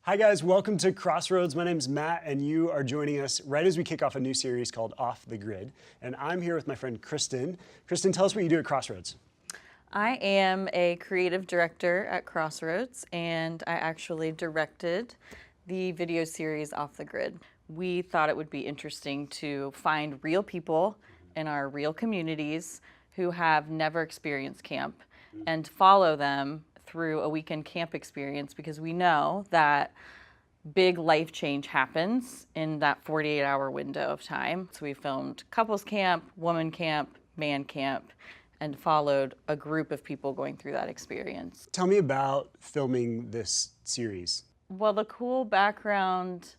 Hi guys, welcome to Crossroads. My name's Matt and you are joining us right as we kick off a new series called Off the Grid. And I'm here with my friend Kristen. Kristen, tell us what you do at Crossroads. I am a creative director at Crossroads, and I actually directed the video series Off the Grid. We thought it would be interesting to find real people in our real communities who have never experienced camp and follow them through a weekend camp experience, because we know that big life change happens in that 48-hour window of time. So we filmed couples camp, woman camp, man camp, and followed a group of people going through that experience. Tell me about filming this series. Well, the cool background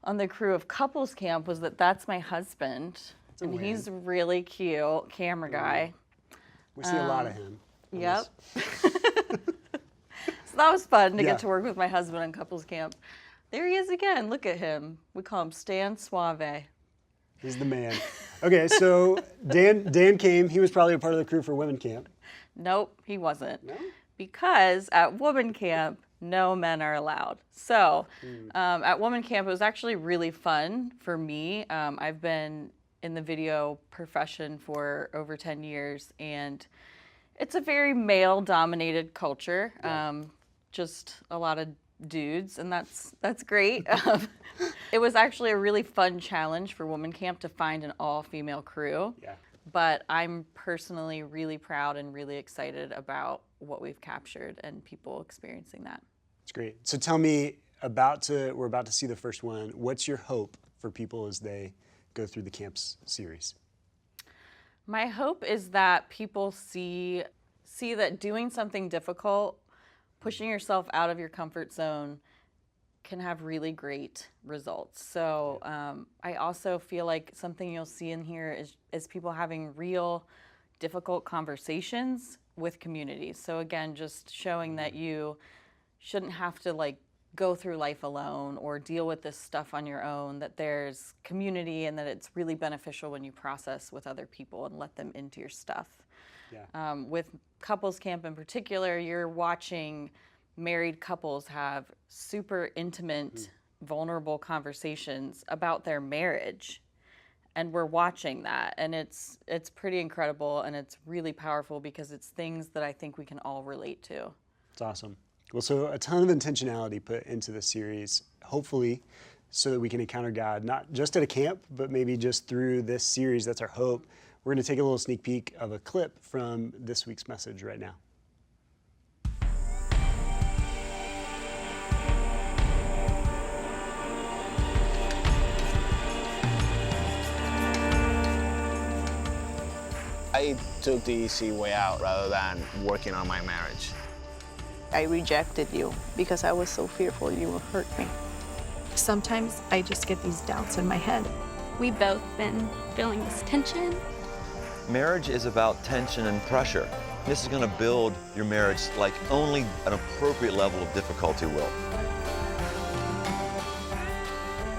on the crew of couples camp was that that's my husband, and he's really cute, camera guy. We see a lot of him. Yep. So that was fun to get to work with my husband on couples camp. There he is again. Look at him. We call him Stan Suave. He's the man. Okay, so Dan came. He was probably a part of the crew for women camp. Nope, he wasn't. No? Because at woman camp, no men are allowed. So at woman camp, it was actually really fun for me. I've been in the video profession for over 10 years, and it's a very male-dominated culture. Just a lot of dudes, and that's great. It was actually a really fun challenge for woman camp to find an all-female crew. Yeah. But I'm personally really proud and really excited about what we've captured and people experiencing that. It's great. So tell me, we're about to see the first one. What's your hope for people as they go through the camps series? My hope is that people see that doing something difficult, pushing yourself out of your comfort zone, can have really great results. So I also feel like something you'll see in here is people having real difficult conversations with communities. So again, just showing that you shouldn't have to go through life alone or deal with this stuff on your own, that there's community and that it's really beneficial when you process with other people and let them into your stuff. Yeah. With couples camp in particular, you're watching married couples have super intimate, vulnerable conversations about their marriage. And we're watching that, and it's pretty incredible, and it's really powerful because it's things that I think we can all relate to. It's awesome. Well, so a ton of intentionality put into this series, hopefully so that we can encounter God, not just at a camp, but maybe just through this series. That's our hope. We're going to take a little sneak peek of a clip from this week's message right now. I took the easy way out rather than working on my marriage. I rejected you because I was so fearful you would hurt me. Sometimes I just get these doubts in my head. We've both been feeling this tension. Marriage is about tension and pressure. This is going to build your marriage like only an appropriate level of difficulty will.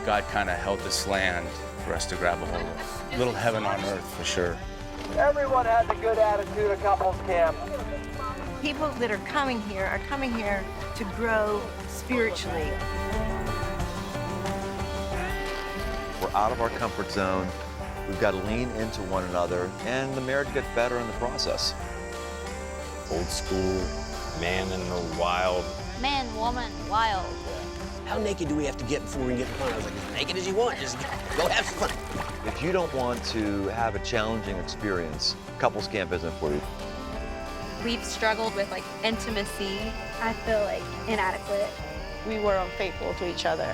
God kind of held this land for us to grab a hold of. A little heaven on earth for sure. Everyone has a good attitude at couples camp. People that are coming here to grow spiritually. We're out of our comfort zone. We've got to lean into one another, and the marriage gets better in the process. Old school, man in the wild. Man, woman, wild. How naked do we have to get before we can get fun? I was like, as naked as you want, just go have some fun. If you don't want to have a challenging experience, couples camp isn't for you. We've struggled with intimacy. I feel inadequate. We were unfaithful to each other.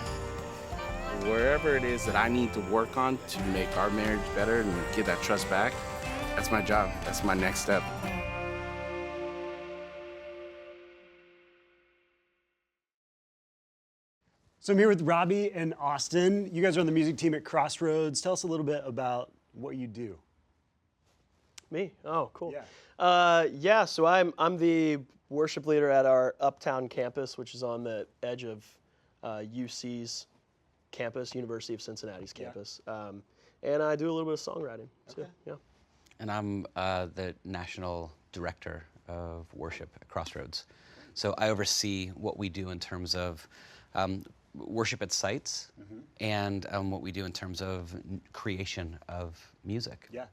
Wherever it is that I need to work on to make our marriage better and get that trust back, that's my job. That's my next step. So I'm here with Robbie and Austin. You guys are on the music team at Crossroads. Tell us a little bit about what you do. Me? Oh, cool. Yeah. So I'm the worship leader at our Uptown campus, which is on the edge of UC's campus, University of Cincinnati's campus. And I do a little bit of songwriting too. Yeah. And I'm the national director of worship at Crossroads. So I oversee what we do in terms of worship at sites and what we do in terms of creation of music. Yeah.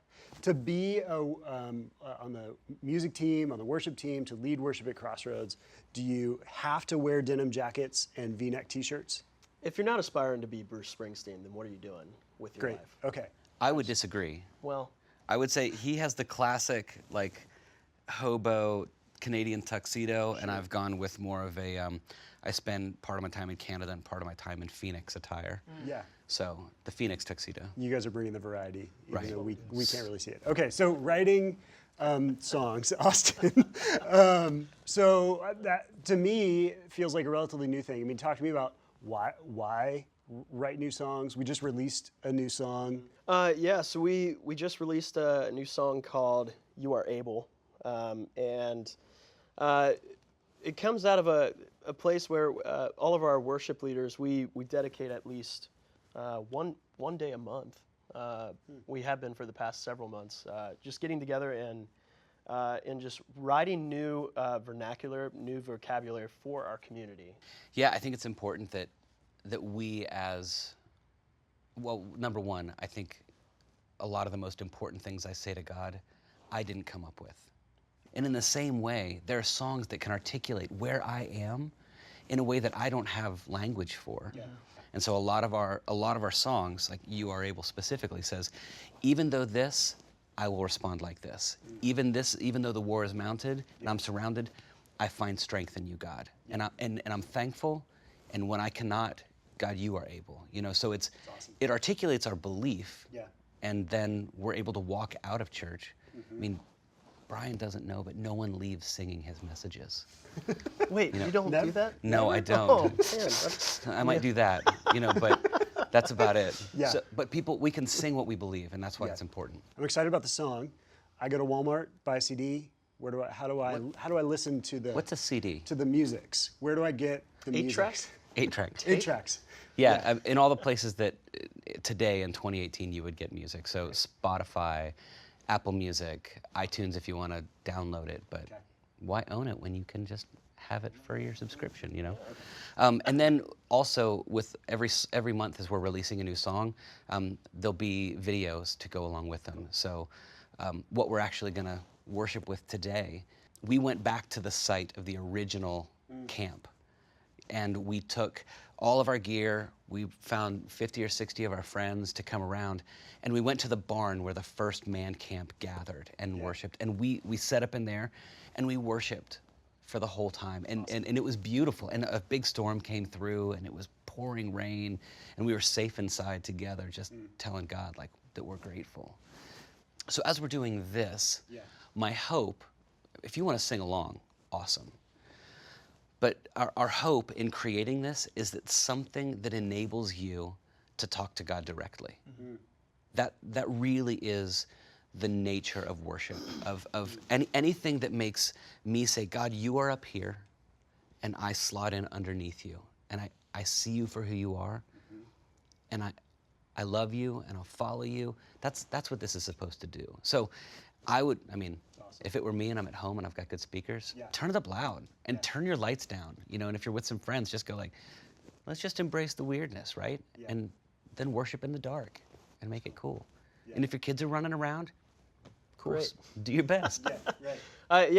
To be on the music team, on the worship team, to lead worship at Crossroads, do you have to wear denim jackets and V-neck T-shirts? If you're not aspiring to be Bruce Springsteen, then what are you doing with your Great. life? Okay. I would disagree. Well, I would say he has the classic, like, hobo Canadian tuxedo, and I've gone with more of a, I spend part of my time in Canada and part of my time in Phoenix attire. Yeah. So the Phoenix tuxedo. You guys are bringing the variety, even Right. though we can't really see it. Okay, so writing songs, Austin. So that, to me, feels like a relatively new thing. I mean, talk to me about why write new songs. We just released a new song. Yeah, so we just released a new song called "You Are Able," and it comes out of a place where all of our worship leaders, we dedicate at least one day a month. We have been for the past several months, just getting together and just writing new vernacular, new vocabulary for our community. Yeah, I think it's important that we as, well, number one, I think a lot of the most important things I say to God, I didn't come up with. And in the same way, there are songs that can articulate where I am in a way that I don't have language for. Yeah. And so a lot of our songs, like "You Are Able" specifically, says, even though this, I will respond like this. Even though the war is mounted and I'm surrounded, I find strength in you, God. And I'm thankful. And when I cannot, God, you are able. You know, so it's awesome. It articulates our belief. Yeah. And then we're able to walk out of church. I mean, Brian doesn't know, but no one leaves singing his messages. Wait, you don't do that? No, I don't. Oh, man, I might do that, you know, but that's about it. Yeah. So, but we can sing what we believe, and that's why it's important. I'm excited about the song. I go to Walmart, buy a CD. How do I listen to the? What's a CD? To the musics. Where do I get the music? 8 tracks? 8 tracks. 8 tracks. Yeah, in all the places that today in 2018 you would get music. So Spotify, Apple Music, iTunes if you want to download it, but why own it when you can just have it for your subscription, you know? And then also with every month as we're releasing a new song, there'll be videos to go along with them. So what we're actually gonna worship with today, we went back to the site of the original camp, and we took all of our gear. We found 50 or 60 of our friends to come around, and we went to the barn where the first man camp gathered and worshiped. And we set up in there, and we worshiped for the whole time. And it was beautiful. And a big storm came through, and it was pouring rain, and we were safe inside together, just telling God like that we're grateful. So as we're doing this, my hope, if you want to sing along, awesome. But our hope in creating this is that something that enables you to talk to God directly. That really is the nature of worship, of anything that makes me say, God, you are up here, and I slot in underneath you, and I see you for who you are, and I love you, and I'll follow you. That's what this is supposed to do. So if it were me and I'm at home and I've got good speakers, turn it up loud and turn your lights down, you know, and if you're with some friends, just go like, let's just embrace the weirdness, right? And then worship in the dark and make it cool. And if your kids are running around, cool, do your best. And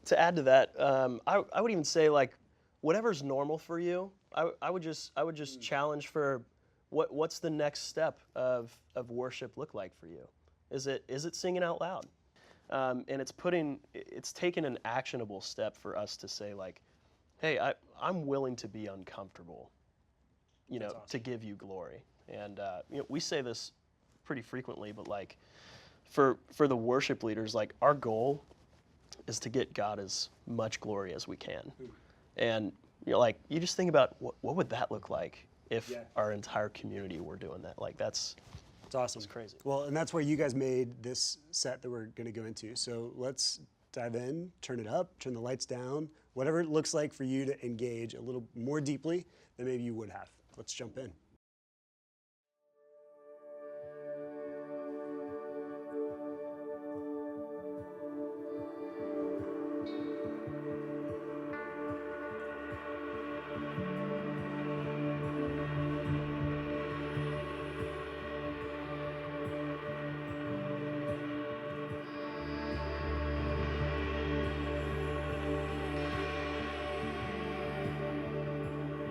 to add to that, I would even say like, whatever's normal for you, I would just challenge for what's the next step of worship look like for you? Is it singing out loud? And it's taken an actionable step for us to say like, hey, I'm willing to be uncomfortable, you know, to give you glory. And you know, we say this pretty frequently, but like for the worship leaders, like our goal is to get God as much glory as we can. And you know, like you just think about what would that look like if our entire community were doing that? Like it's awesome. It's crazy. Well, and that's why you guys made this set that we're going to go into. So let's dive in, turn it up, turn the lights down, whatever it looks like for you to engage a little more deeply than maybe you would have. Let's jump in.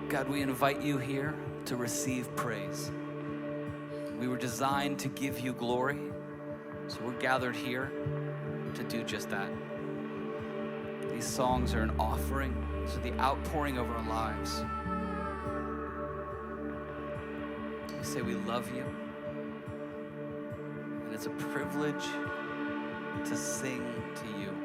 God, we invite you here to receive praise. We were designed to give you glory, so we're gathered here to do just that. These songs are an offering to the outpouring of our lives. We say we love you, and it's a privilege to sing to you.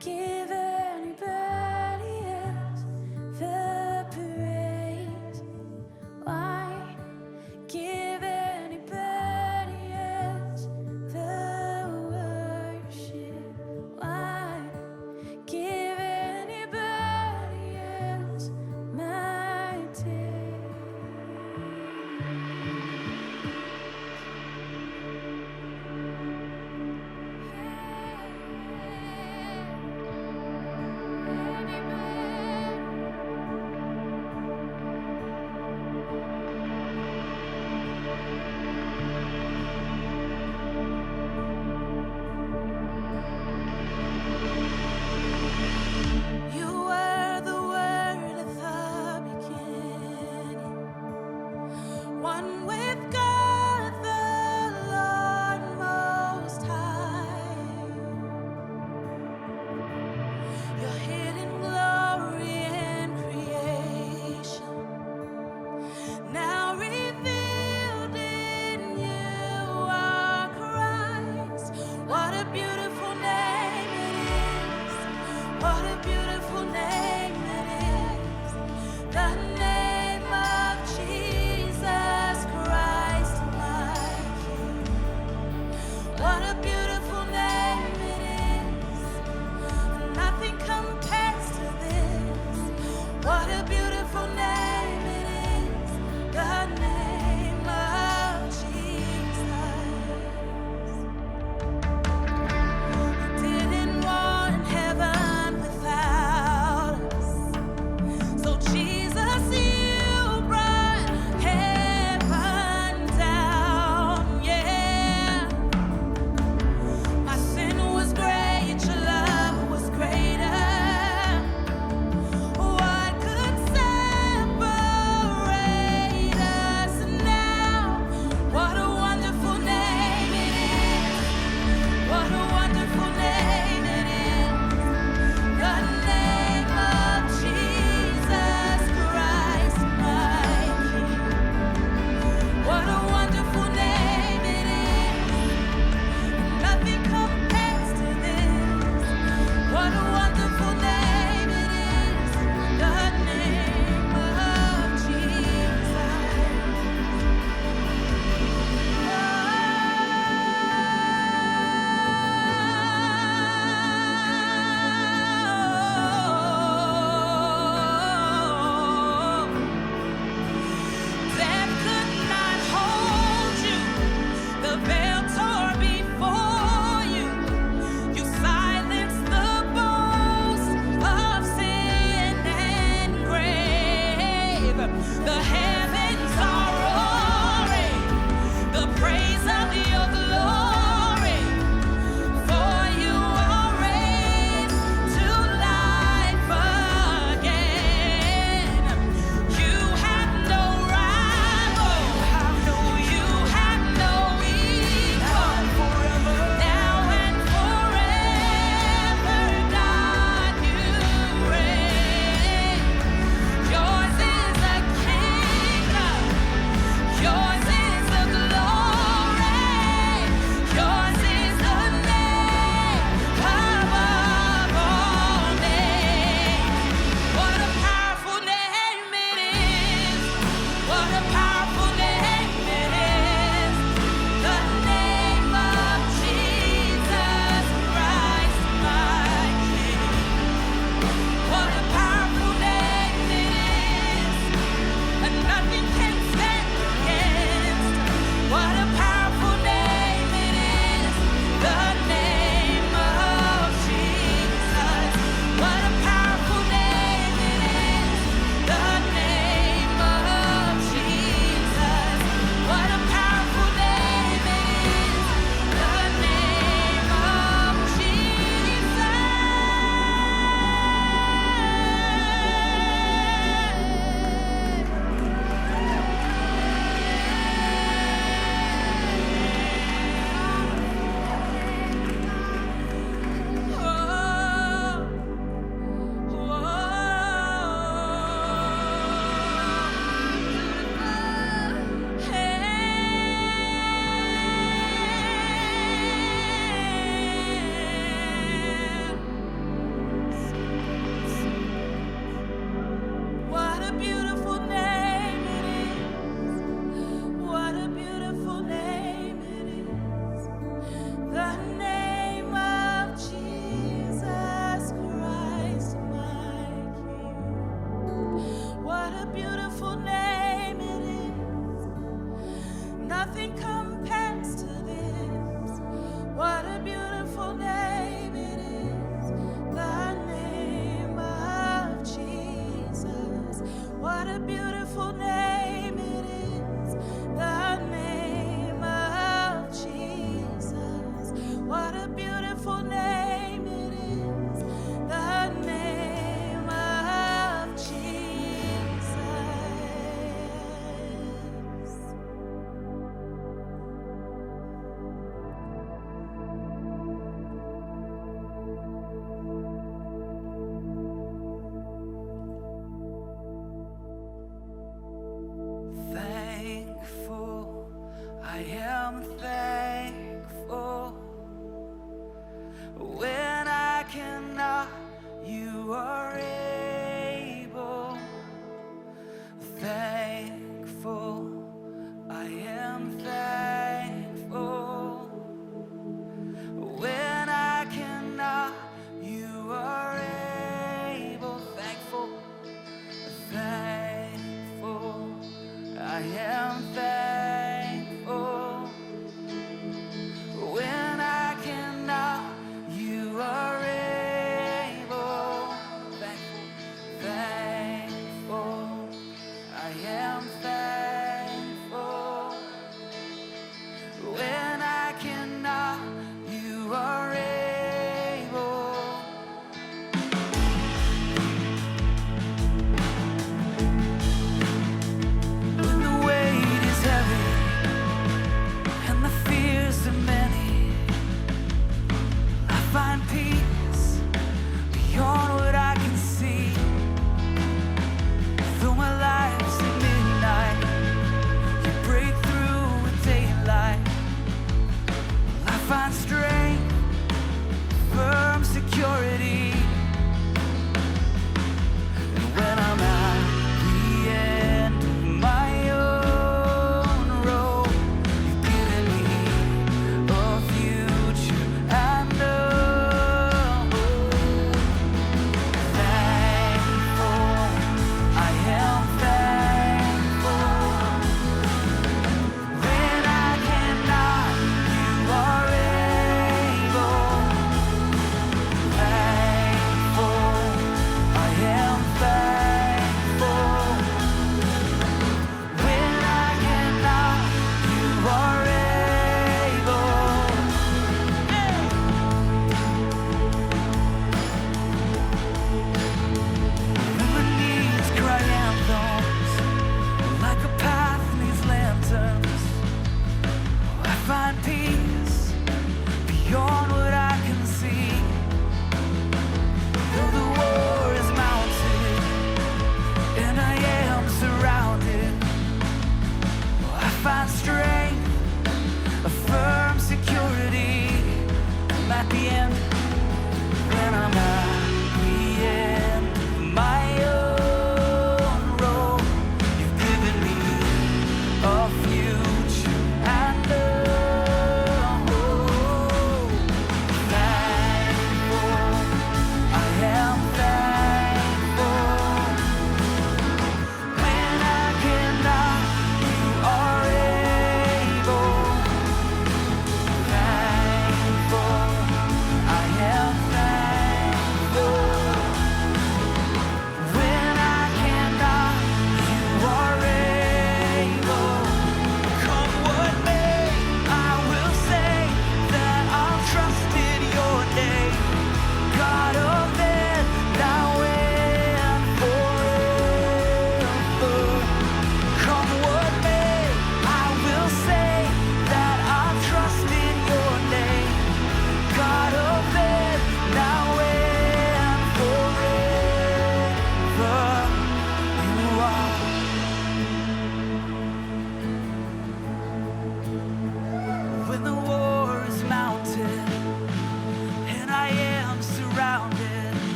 Give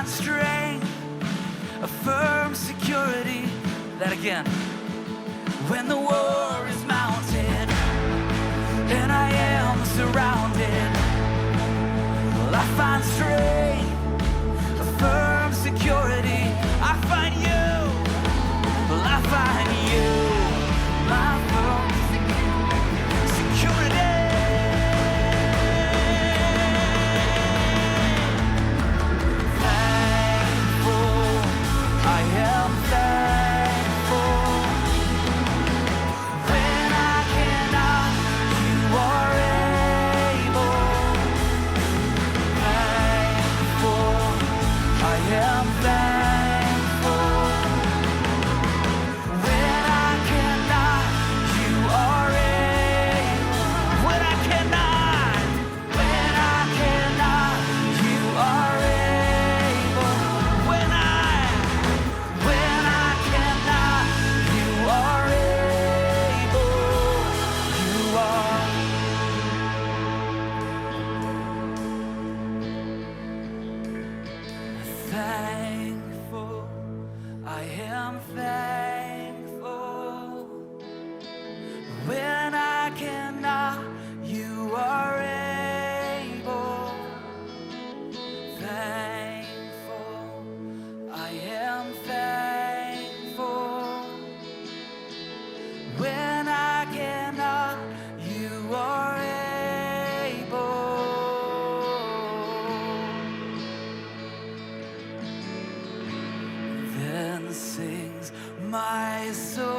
find strength, a firm security. That again. When the war is mounted and I am surrounded, well, I find strength, a firm security. I find you, well, I find you, my firm security. Thankful, I am thankful. When I cannot, you are able. Thankful, I am thankful. When I cannot, you are able. When I cannot, you are able. When I cannot, you are able. You are. Thankful, I am thankful. When I cannot, you are able. Thankful, I am thankful. When I cannot, you are able. Then sings my soul,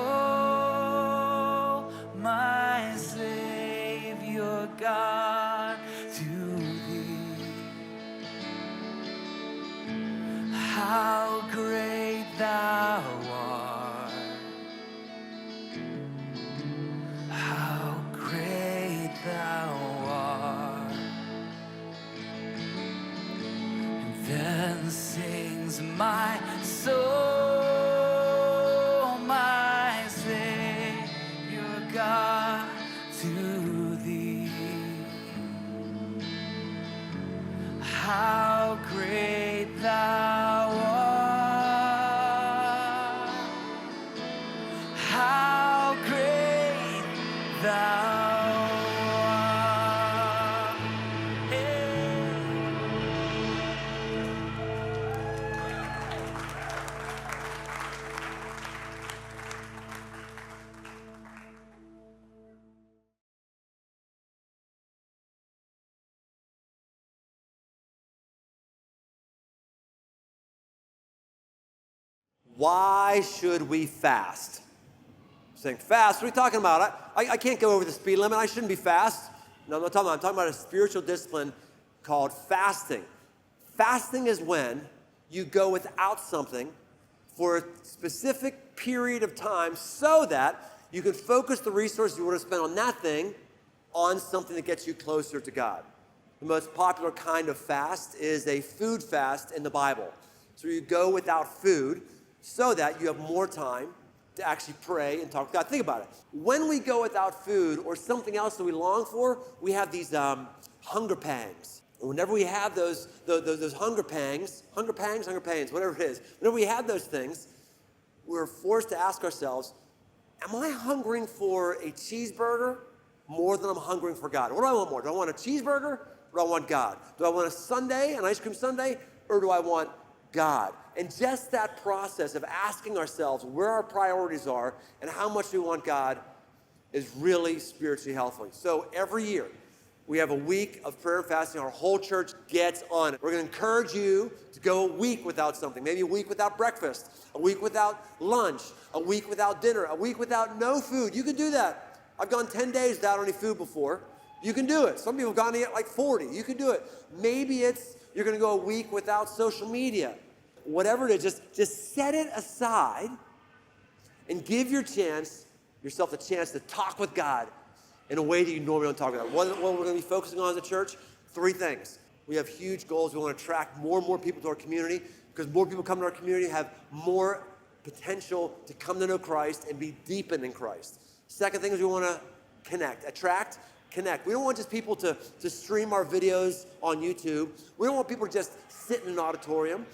my Savior God, to thee. How great thou art. How great thou art. And then sings my soul, my Savior God, to thee. How great thou art. How great thou art. Why should we fast? Saying fast, what are we talking about? I can't go over the speed limit. I shouldn't be fast. No, I'm not talking about. I'm talking about a spiritual discipline called fasting. Fasting is when you go without something for a specific period of time so that you can focus the resources you want to spend on that thing on something that gets you closer to God. The most popular kind of fast is a food fast in the Bible. So you go without food so that you have more time to actually pray and talk to God. Think about it. When we go without food or something else that we long for, we have these hunger pangs. And whenever we have those hunger pains, whatever it is, whenever we have those things, we're forced to ask ourselves, am I hungering for a cheeseburger more than I'm hungering for God? What do I want more? Do I want a cheeseburger or do I want God? Do I want a sundae, an ice cream sundae, or do I want God? And just that process of asking ourselves where our priorities are and how much we want God is really spiritually healthy. So every year, we have a week of prayer and fasting. Our whole church gets on it. We're going to encourage you to go a week without something. Maybe a week without breakfast, a week without lunch, a week without dinner, a week without no food. You can do that. I've gone 10 days without any food before. You can do it. Some people have gone to like 40. You can do it. Maybe you're going to go a week without social media. Whatever it is, just set it aside and give yourself the chance to talk with God in a way that you normally don't talk about. What we're going to be focusing on as a church? 3 things. We have huge goals. We want to attract more and more people to our community because more people come to our community have more potential to come to know Christ and be deepened in Christ. Second thing is we want to connect, attract, connect. We don't want just people to stream our videos on YouTube. We don't want people to just sit in an auditorium.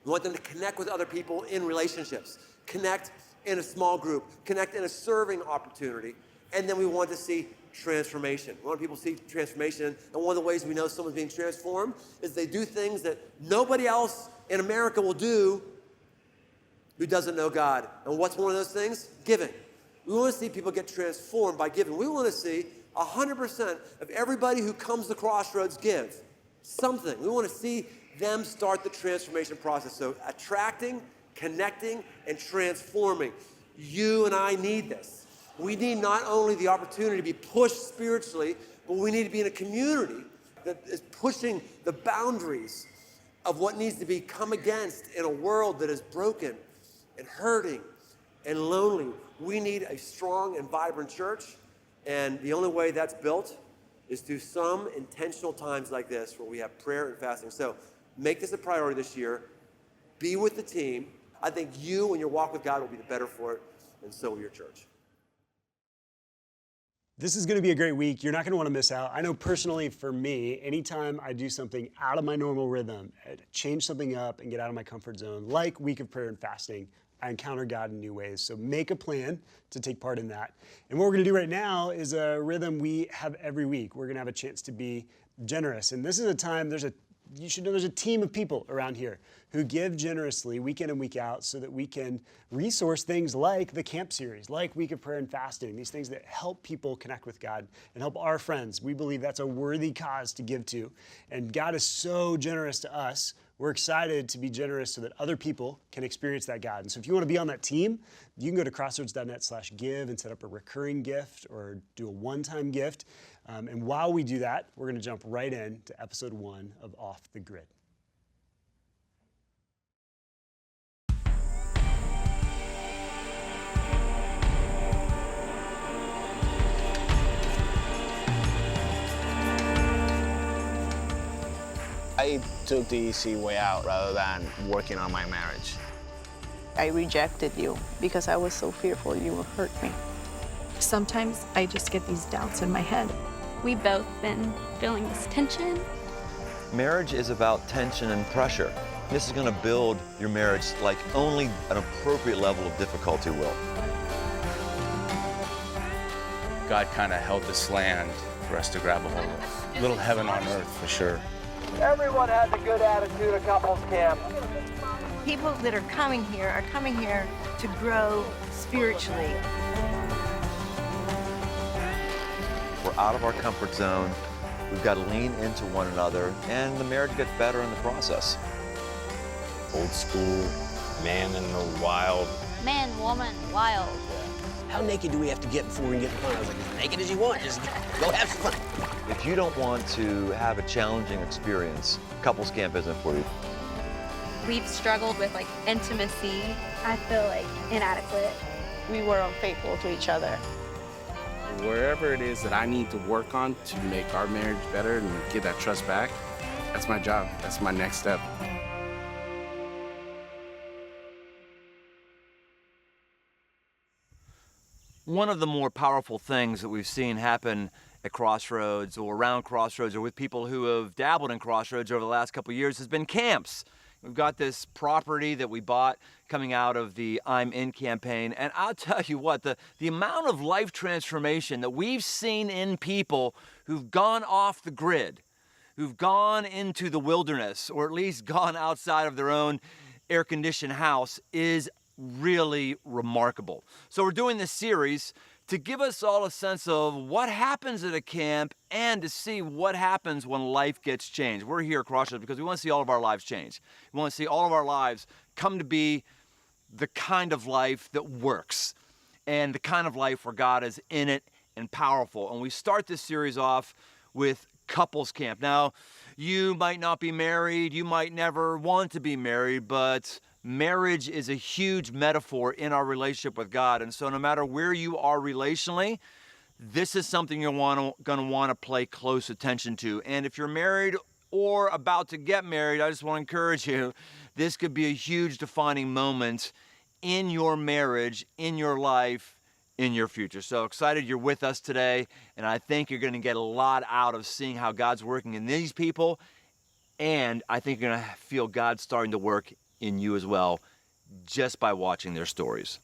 We want them to connect with other people in relationships, connect in a small group, connect in a serving opportunity, and then we want to see transformation. We want people to see transformation, and one of the ways we know someone's being transformed is they do things that nobody else in America will do who doesn't know God. And what's one of those things? Giving. We want to see people get transformed by giving. We want to see 100% of everybody who comes to Crossroads give something. We want to see them start the transformation process. So attracting, connecting, and transforming. You and I need this. We need not only the opportunity to be pushed spiritually, but we need to be in a community that is pushing the boundaries of what needs to be come against in a world that is broken and hurting and lonely. We need a strong and vibrant church, and the only way that's built is through some intentional times like this where we have prayer and fasting. So make this a priority this year. Be with the team. I think you and your walk with God will be the better for it, and so will your church. This is going to be a great week. You're not going to want to miss out. I know personally for me, anytime I do something out of my normal rhythm, change something up and get out of my comfort zone, like Week of Prayer and Fasting, I encounter God in new ways. So make a plan to take part in that. And what we're going to do right now is a rhythm we have every week. We're going to have a chance to be generous. And this is a time, you should know there's a team of people around here who give generously week in and week out so that we can resource things like the camp series, like Week of Prayer and Fasting, these things that help people connect with God and help our friends. We believe that's a worthy cause to give to. And God is so generous to us. We're excited to be generous so that other people can experience that God. And so if you want to be on that team, you can go to crossroads.net/give and set up a recurring gift or do a one-time gift. And while we do that, we're going to jump right in to episode 1 of Off the Grid. I took the easy way out rather than working on my marriage. I rejected you because I was so fearful you would hurt me. Sometimes I just get these doubts in my head. We've both been feeling this tension. Marriage is about tension and pressure. This is going to build your marriage like only an appropriate level of difficulty will. God kind of held this land for us to grab a hold of. A little heaven on earth for sure. Everyone has a good attitude at couples camp. People that are coming here to grow spiritually. We're out of our comfort zone. We've got to lean into one another, and the marriage gets better in the process. Old school, man in the wild. Man, woman, wild. How naked do we have to get before we can get fun? I was like, as naked as you want, just go have some fun. If you don't want to have a challenging experience, couples camp isn't for you. We've struggled with like intimacy. I feel like inadequate. We were unfaithful to each other. Wherever it is that I need to work on to make our marriage better and get that trust back, that's my job. That's my next step. One of the more powerful things that we've seen happen at Crossroads or around Crossroads or with people who have dabbled in Crossroads over the last couple of years has been camps. We've got this property that we bought coming out of the I'm In campaign, and I'll tell you what, the amount of life transformation that we've seen in people who've gone off the grid, who've gone into the wilderness, or at least gone outside of their own air-conditioned house is really remarkable. So we're doing this series to give us all a sense of what happens at a camp and to see what happens when life gets changed. We're here at Crossroads because we want to see all of our lives change. We want to see all of our lives come to be the kind of life that works and the kind of life where God is in it and powerful. And we start this series off with couples camp. Now, you might not be married, you might never want to be married, but marriage is a huge metaphor in our relationship with God. And so no matter where you are relationally, this is something you're going to want to pay close attention to. And if you're married or about to get married, I just want to encourage you, this could be a huge defining moment in your marriage, in your life, in your future. So excited you're with us today, and I think you're going to get a lot out of seeing how God's working in these people, and I think you're going to feel God starting to work in you as well just by watching their stories.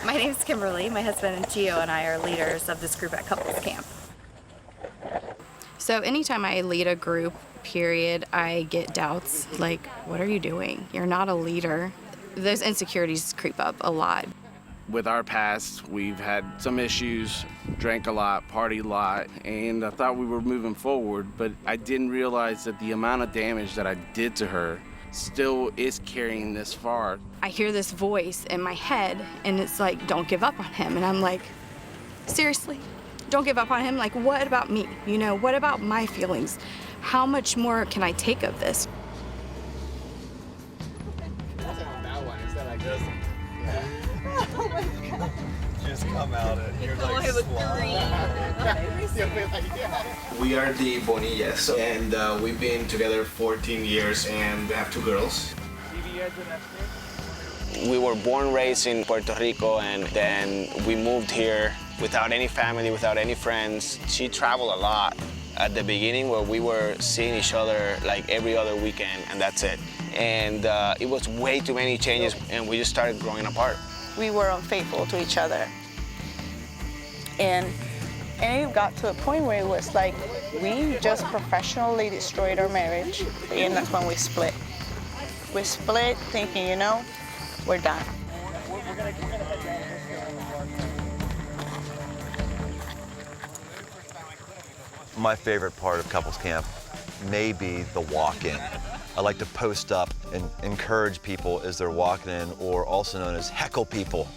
My name is Kimberly. My husband Geo and I are leaders of this group at Couples Camp. So anytime I lead a group, period, I get doubts like, what are you doing? You're not a leader. Those insecurities creep up a lot. With our past, we've had some issues, drank a lot, partied a lot, and I thought we were moving forward, but I didn't realize that the amount of damage that I did to her still is carrying this far. I hear this voice in my head, and it's like, don't give up on him. And I'm like, seriously? Don't give up on him? Like, what about me? You know, what about my feelings? How much more can I take of this? Just come out and you're like We are the Bonillas, and we've been together 14 years, and we have 2 girls. We were born, raised in Puerto Rico, and then we moved here without any family, without any friends. She traveled a lot. At the beginning, where we were seeing each other like every other weekend, and that's it. And it was way too many changes, and we just started growing apart. We were unfaithful to each other. And it got to a point where it was like, we just professionally destroyed our marriage, and that's when we split. We split thinking, you know, we're done. My favorite part of couples camp may be the walk-in. I like to post up and encourage people as they're walking in, or also known as heckle people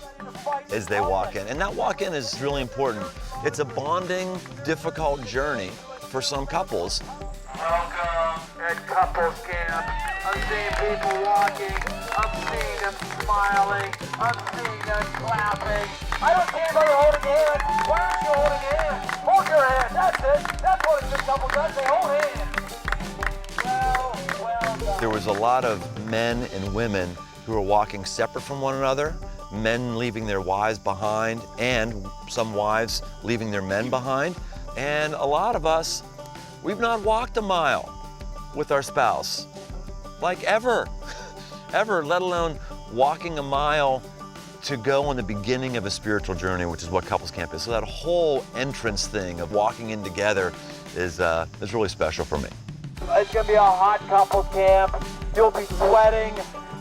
as they walk in. And that walk-in is really important. It's a bonding, difficult journey for some couples. Welcome at Couples Camp. I'm seeing people walking. I'm seeing them smiling. I'm seeing them clapping. I don't see anybody holding hands. Why aren't you holding hands? Hold your hand. That's it. That's what a good couple does. They hold hands. Well done. There was a lot of men and women who were walking separate from one another, men leaving their wives behind, and some wives leaving their men behind. And a lot of us, we've not walked a mile with our spouse, like ever, let alone walking a mile to go on the beginning of a spiritual journey, which is what Couples Camp is. So that whole entrance thing of walking in together is really special for me. It's going to be a hot couples camp. You'll be sweating.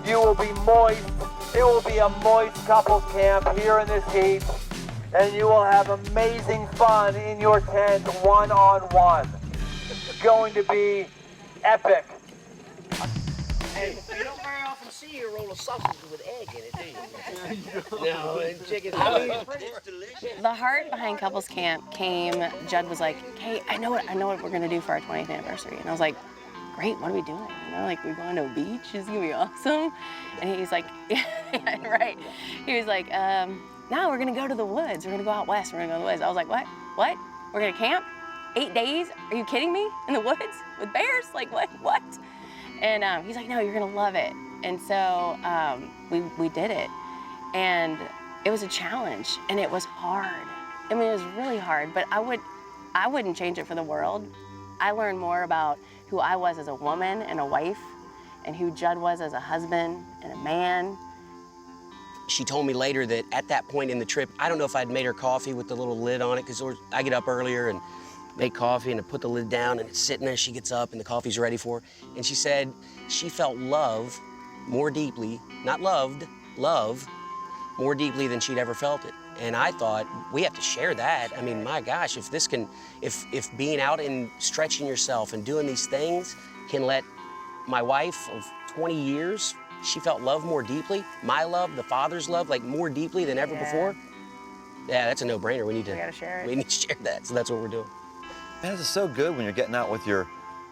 You will be moist. It will be a moist couples camp here in this heat. And you will have amazing fun in your tent, one-on-one. It's going to be epic. Hey, you don't very often see a roll of sausage with egg in it, do you? No, and chicken. It's delicious. The heart behind Couples Camp came, Judd was like, hey, I know what we're gonna do for our 20th anniversary. And I was like, great, what are we doing? You know, like, we're going to a beach, it's gonna be awesome. And he's like, yeah, right. He was like, no, we're gonna go to the woods. We're gonna go out west, we're gonna go to the woods. I was like, what? What? We're gonna camp? 8 days? Are you kidding me? In the woods with bears? Like, what? And he's like, no, you're gonna love it. And so we did it. And it was a challenge, and it was hard. I mean, it was really hard, but I wouldn't change it for the world. I learned more about who I was as a woman and a wife, and who Judd was as a husband and a man. She told me later that at that point in the trip, I don't know if I'd made her coffee with the little lid on it, because I get up earlier and make coffee and I put the lid down and it's sitting there. She gets up and the coffee's ready for her. And she said she felt love more deeply, not loved, love more deeply than she'd ever felt it. And I thought, we have to share that. I mean, my gosh, if being out and stretching yourself and doing these things can let my wife of 20 years, she felt love more deeply, my love, the Father's love, like more deeply than ever before. Yeah, that's a no-brainer. We gotta share it. We need to share that, so that's what we're doing. Man, this is so good when you're getting out with your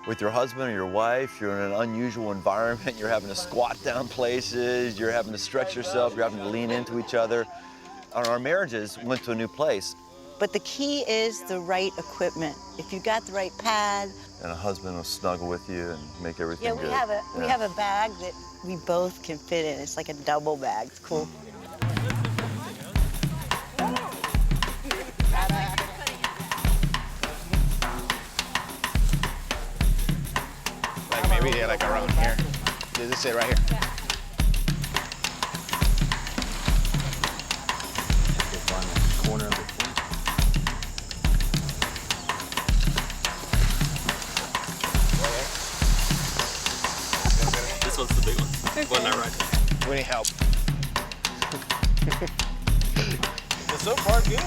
with your husband or your wife, you're in an unusual environment, you're having to squat down places, you're having to stretch yourself, you're having to lean into each other. Our marriages went to a new place. But the key is the right equipment. If you got the right pad. And a husband will snuggle with you and make everything Yeah, good. we have a bag that we both can fit in. It's like a double bag. It's cool. Like maybe like around here. Does it sit right here? Corner of it. This one's the big one. Okay. One not right. We need help. But so far, good.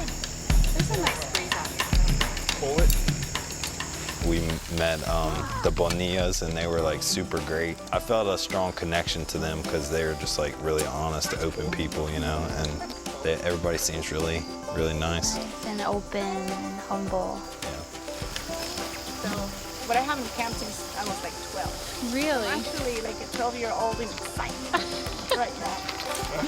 There's a nice breeze out here. Pull it. We met the Bonillas, and they were like super great. I felt a strong connection to them because they were just like really honest, open people, you know, and everybody seems really, really nice. And open and humble. So what I haven't camped since I was like 12. Really? I'm actually like a 12-year-old in excitement right now.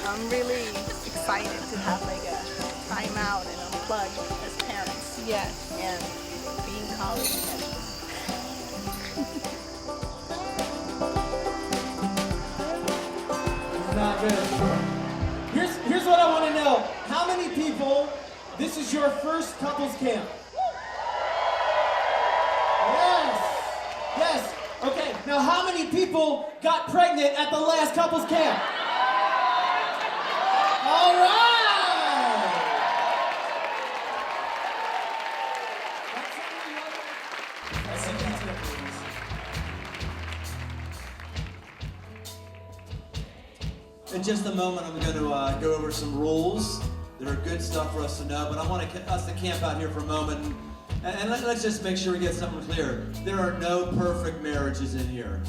I'm really excited to have like a time out and unplug as parents. Yes. And be in college. Not good. Here's what I want to know. How many people, this is your first couples camp? Yes. Okay, now how many people got pregnant at the last couples camp? All right! In just a moment, I'm going to go over some rules that are good stuff for us to know, but I want us to camp out here for a moment, and let's just make sure we get something clear. There are no perfect marriages in here.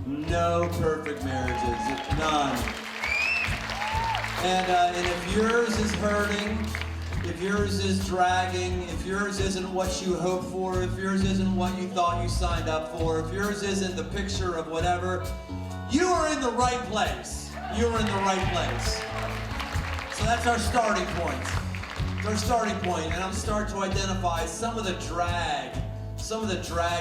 No perfect marriages, none. And if yours is hurting, if yours is dragging, if yours isn't what you hoped for, if yours isn't what you thought you signed up for, if yours isn't the picture of whatever, you are in the right place. You are in the right place. So that's our starting point. It's our starting point, and I'm starting to identify some of the drag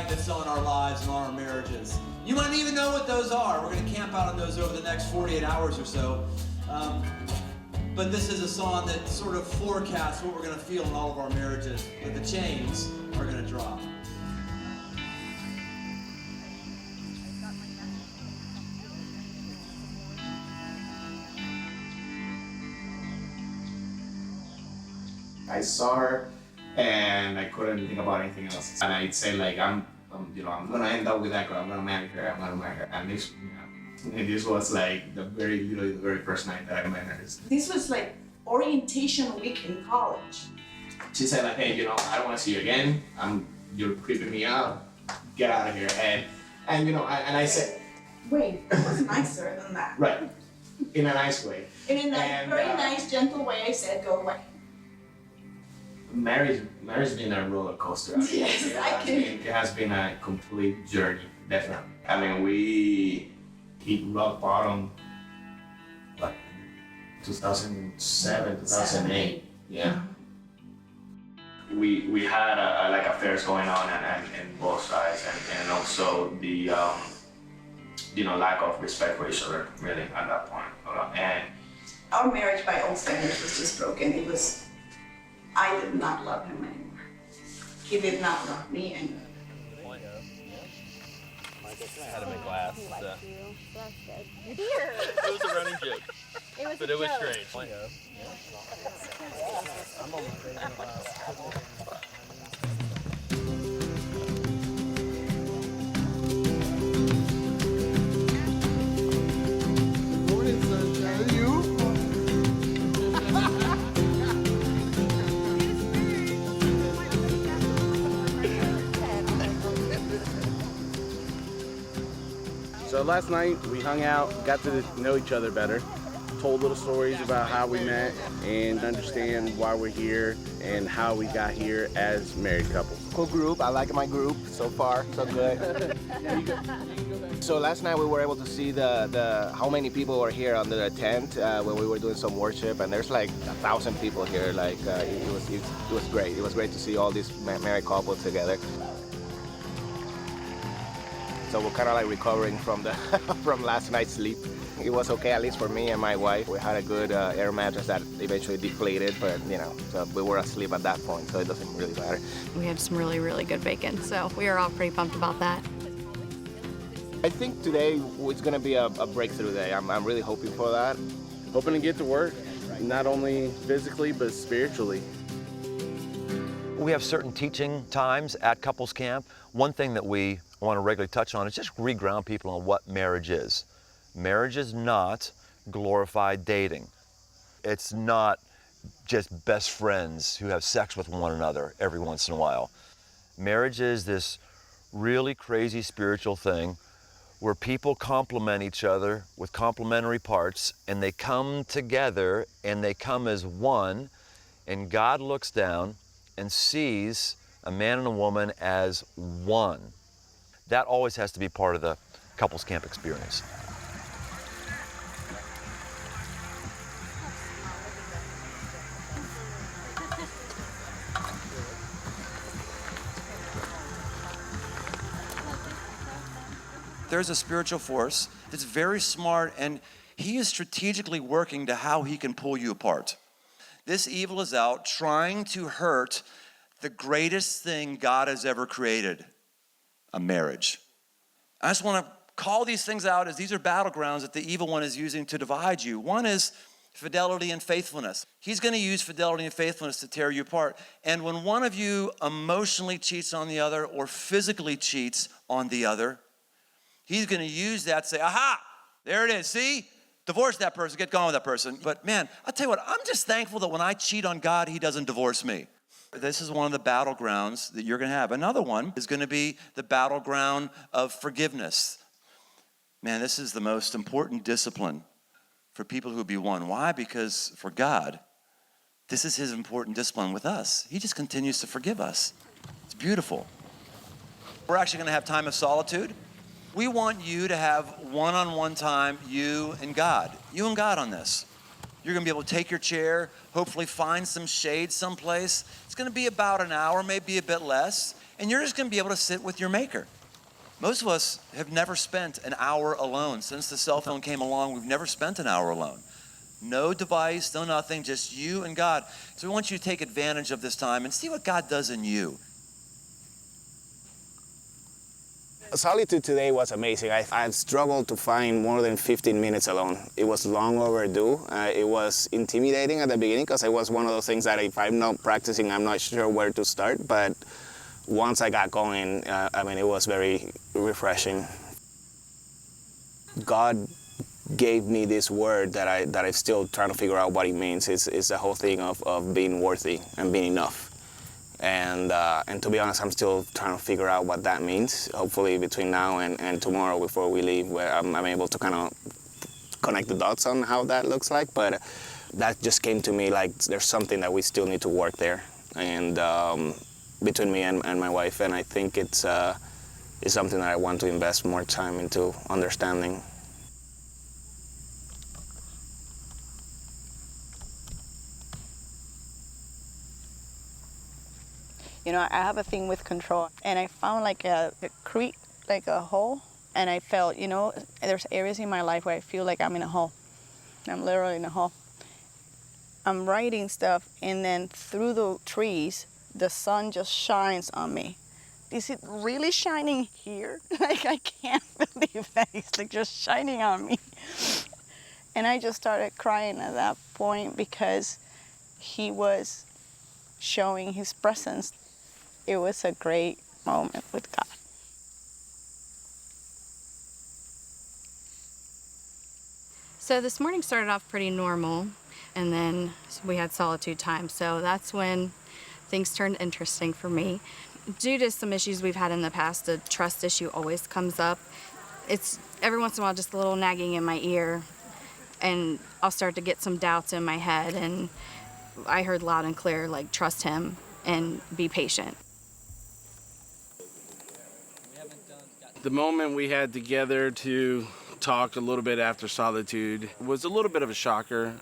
that's on our lives and on our marriages. You might even know what those are. We're going to camp out on those over the next 48 hours or so. But this is a song that sort of forecasts what we're going to feel in all of our marriages, that the chains are going to drop. I saw her and I couldn't think about anything else. And I'd say like, I'm gonna end up with that girl. I'm gonna marry her. And this was like literally the very first night that I met her. This was like orientation week in college. She said like, hey, I don't want to see you again. You're creeping me out. Get out of here. And I said, wait, it was nicer than that. Right, in a nice way. In a very nice, gentle way, I said, go away. Marriage been a roller coaster. Yes, it has been a complete journey, definitely. I mean, we hit rock bottom like 2007, 2008. Yeah. We had like affairs going on and both sides, and also the lack of respect for each other really at that point. And our marriage by all standards was just broken. I did not love him anymore. He did not love me anymore. I had him in class. He liked you. That's good. You're here. It was a running joke. But it was great. I'm almost ready. Good morning, sunshine. You? So last night we hung out, got to know each other better, told little stories about how we met and understand why we're here and how we got here as married couples. cool group. I like my group so far, so good. So last night we were able to see the how many people were here under the tent when we were doing some worship, and there's like 1,000 people here. Like it was great. It was great to see all these married couples together. So we're kind of like recovering from the from last night's sleep. It was okay, at least for me and my wife. We had a good air mattress that eventually deflated, but so we were asleep at that point, so it doesn't really matter. We had some really, really good bacon, so we are all pretty pumped about that. I think today it's going to be a breakthrough day. I'm really hoping for that. Hoping to get to work, not only physically, but spiritually. We have certain teaching times at couples camp. One thing that we want to regularly touch on is just re-ground people on what marriage is. Marriage is not glorified dating. It's not just best friends who have sex with one another every once in a while. Marriage is this really crazy spiritual thing where people complement each other with complementary parts, and they come together and they come as one, and God looks down and sees a man and a woman as one. That always has to be part of the couples camp experience. There's a spiritual force that's very smart, and he is strategically working to how he can pull you apart. This evil is out trying to hurt the greatest thing God has ever created, a marriage. I just want to call these things out as these are battlegrounds that the evil one is using to divide you. One is fidelity and faithfulness. He's going to use fidelity and faithfulness to tear you apart. And when one of you emotionally cheats on the other or physically cheats on the other, he's going to use that to say, aha, there it is. See? Divorce that person, get gone with that person. But man, I'll tell you what, I'm just thankful that when I cheat on God, he doesn't divorce me. This is one of the battlegrounds that you're going to have. Another one is going to be the battleground of forgiveness. Man, this is the most important discipline for people who be one. Why? Because for God, this is his important discipline with us. He just continues to forgive us. It's beautiful. We're actually going to have time of solitude. We want you to have one-on-one time, you and God on this. You're going to be able to take your chair, hopefully find some shade someplace. It's going to be about an hour, maybe a bit less, and you're just going to be able to sit with your maker. Most of us have never spent an hour alone. Since the cell phone came along, we've never spent an hour alone. No device, no nothing, just you and God. So we want you to take advantage of this time and see what God does in you. Solitude today was amazing. I've struggled to find more than 15 minutes alone. It was long overdue. It was intimidating at the beginning because it was one of those things that if I'm not practicing, I'm not sure where to start. But once I got going, it was very refreshing. God gave me this word that I'm still trying to figure out what it means. It's the whole thing of being worthy and being enough. And to be honest, I'm still trying to figure out what that means. Hopefully between now and tomorrow before we leave, where I'm able to kind of connect the dots on how that looks like. But that just came to me like there's something that we still need to work there. And between me and my wife, and I think it's something that I want to invest more time into understanding. You know, I have a thing with control, and I found like a creek, like a hole, and I felt, there's areas in my life where I feel like I'm in a hole. I'm literally in a hole. I'm writing stuff, and then through the trees, the sun just shines on me. Is it really shining here? Like, I can't believe that it's like just shining on me. And I just started crying at that point because he was showing his presence. It was a great moment with God. So this morning started off pretty normal, and then we had solitude time. So that's when things turned interesting for me. Due to some issues we've had in the past, the trust issue always comes up. It's every once in a while just a little nagging in my ear, and I'll start to get some doubts in my head, and I heard loud and clear, like, trust him and be patient. The moment we had together to talk a little bit after Solitude was a little bit of a shocker.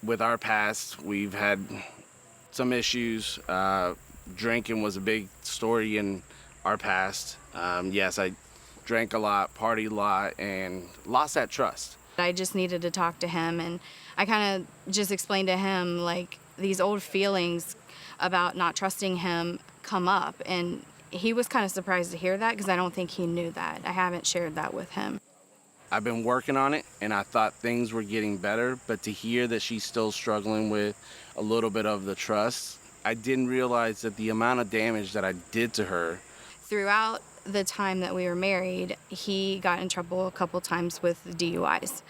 With our past, we've had some issues. Drinking was a big story in our past. Yes, I drank a lot, partied a lot, and lost that trust. I just needed to talk to him, and I kind of just explained to him, like, these old feelings about not trusting him come up, and he was kind of surprised to hear that because I don't think he knew that. I haven't shared that with him. I've been working on it, and I thought things were getting better, but to hear that she's still struggling with a little bit of the trust, I didn't realize that the amount of damage that I did to her. Throughout The time that we were married, he got in trouble a couple times with DUIs.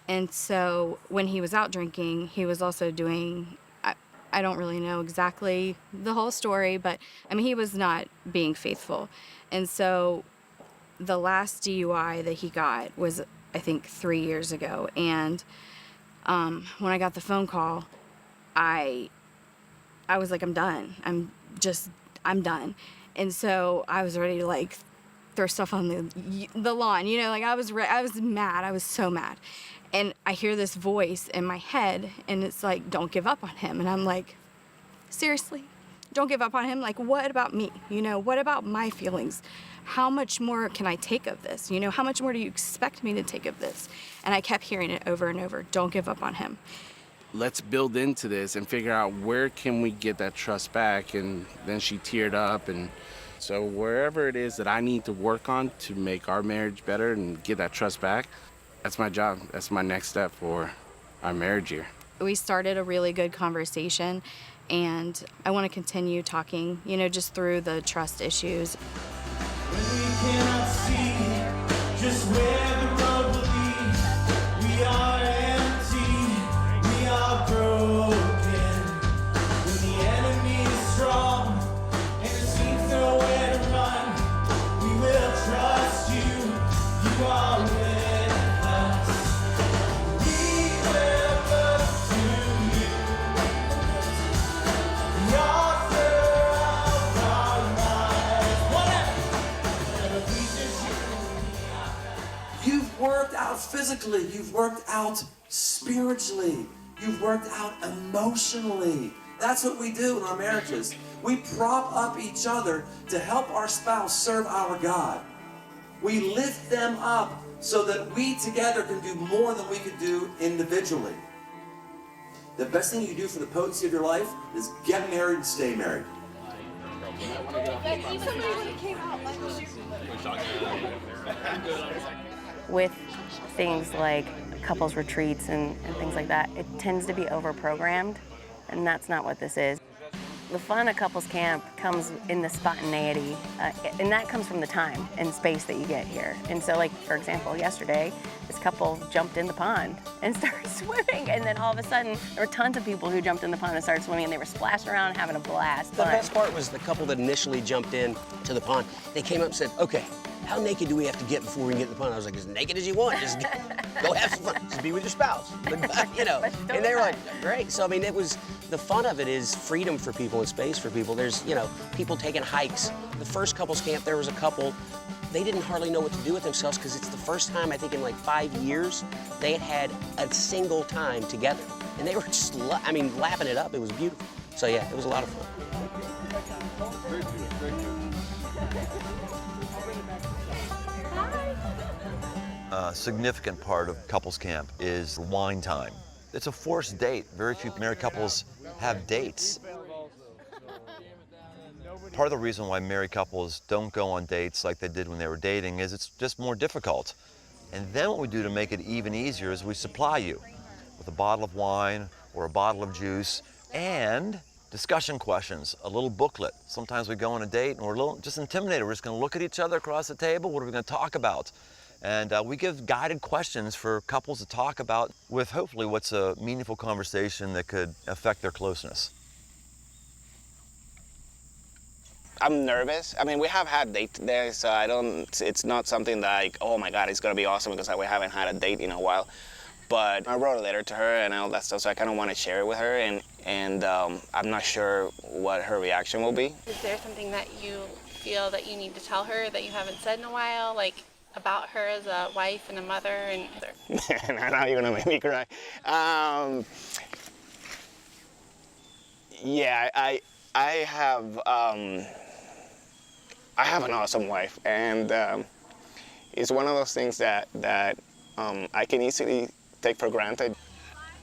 And so when he was out drinking, he was also doing, I don't really know exactly the whole story, but I mean, he was not being faithful. And so the last DUI that he got was, I think, 3 years ago. And when I got the phone call, I was like, I'm done. I'm done. And so I was ready to, like, throw stuff on the lawn, you know, like I was mad. I was so mad. And I hear this voice in my head, and it's like, don't give up on him. And I'm like, seriously, don't give up on him? Like, what about me? You know, what about my feelings? How much more can I take of this? You know, how much more do you expect me to take of this? And I kept hearing it over and over, don't give up on him. Let's build into this and figure out where can we get that trust back. And then she teared up. And so wherever it is that I need to work on to make our marriage better and get that trust back, that's my job. That's my next step for our marriage year. We started a really good conversation, and I want to continue talking, you know, just through the trust issues. When we cannot see just where the road will lead, we are empty, we are broken. When the enemy is strong and it seems nowhere to run, we will trust you. You are with us. We will look to you, the author of our lives. Whatever pleases you. You've worked out physically, you've worked out spiritually, you've worked out emotionally. That's what we do in our marriages. We prop up each other to help our spouse serve our God. We lift them up so that we together can do more than we could do individually. The best thing you do for the potency of your life is get married and stay married. With things like couples retreats and things like that, it tends to be over-programmed, and that's not what this is. The fun of couples camp comes in the spontaneity, and that comes from the time and space that you get here. And so, like, for example, yesterday, this couple jumped in the pond and started swimming, and then all of a sudden, there were tons of people who jumped in the pond and started swimming, and they were splashing around, having a blast. The best part was the couple that initially jumped in to the pond. They came up and said, okay, how naked do we have to get before we can get in the pond? I was like, as naked as you want. Just go have some fun. Just be with your spouse. But, you know, and they were like, great. So, I mean, it was, the fun of it is freedom for people and space for people. There's, you know, people taking hikes. The first couples camp, there was a couple, they didn't hardly know what to do with themselves because it's the first time, I think, in like 5 years, they had had a single time together. And they were just, lapping it up. It was beautiful. So, yeah, it was a lot of fun. A significant part of couples camp is wine time. It's a forced date. Very few married couples have dates. Part of the reason why married couples don't go on dates like they did when they were dating is it's just more difficult. And then what we do to make it even easier is we supply you with a bottle of wine or a bottle of juice and discussion questions, a little booklet. Sometimes we go on a date and we're a little just intimidated. We're just gonna look at each other across the table. What are we gonna talk about? And we give guided questions for couples to talk about with hopefully what's a meaningful conversation that could affect their closeness. I'm nervous. I mean, we have had dates there, so it's not something like, oh my God, it's gonna be awesome because we haven't had a date in a while. But I wrote a letter to her and all that stuff, so I kind of want to share it with her, and I'm not sure what her reaction will be. Is there something that you feel that you need to tell her that you haven't said in a while, like about her as a wife and a mother and Now you're gonna make me cry. Yeah, I have an awesome wife, and it's one of those things that I can easily take for granted,